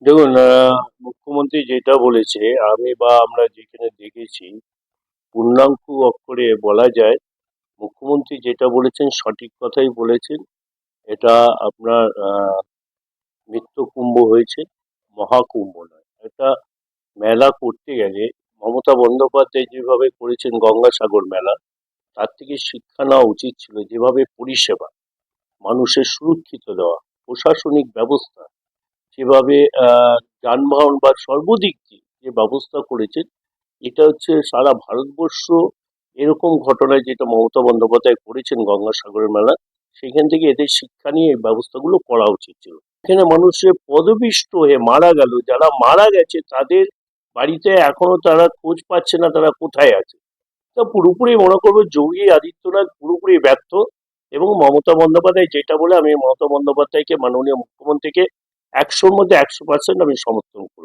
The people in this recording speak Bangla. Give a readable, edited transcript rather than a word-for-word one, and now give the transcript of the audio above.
দেখুন, মুখ্যমন্ত্রী যেটা বলেছে আমি বা আমরা যেখানে দেখেছি, পূর্ণাঙ্গ অক্ষরে বলা যায় মুখ্যমন্ত্রী যেটা বলেছেন সঠিক কথাই বলেছেন। এটা আপনার নিত্য কুম্ভ হয়েছে, মহাকুম্ভ নয়। এটা মেলা করতে গেলে মমতা বন্দ্যোপাধ্যায় যেভাবে করেছেন গঙ্গাসাগর মেলা, তার থেকে শিক্ষা নেওয়া উচিত ছিল। যেভাবে পরিষেবা মানুষের সুরক্ষিত দেওয়া, প্রশাসনিক ব্যবস্থা যেভাবে যানবাহন বা সর্বদিক দিয়ে যে ব্যবস্থা করেছেন, এটা হচ্ছে সারা ভারতবর্ষ এরকম ঘটনায় যেটা মমতা বন্দ্যোপাধ্যায় করেছেন গঙ্গাসাগরের মেলা, সেখান থেকে এদের শিক্ষা নিয়ে এই ব্যবস্থাগুলো করা উচিত ছিল। এখানে মানুষের পদপিষ্ট হয়ে মারা গেল, যারা মারা গেছে তাদের বাড়িতে এখনো তারা খোঁজ পাচ্ছে না, তারা কোথায় আছে। তা পুরোপুরি মনে করবো যোগী আদিত্যনাথ পুরোপুরি ব্যর্থ। এবং মমতা বন্দ্যোপাধ্যায় যেটা বলে, আমি মমতা বন্দ্যোপাধ্যায়কে, মাননীয় মুখ্যমন্ত্রীকে 100-র মধ্যে 100% আমি সমর্থন করি।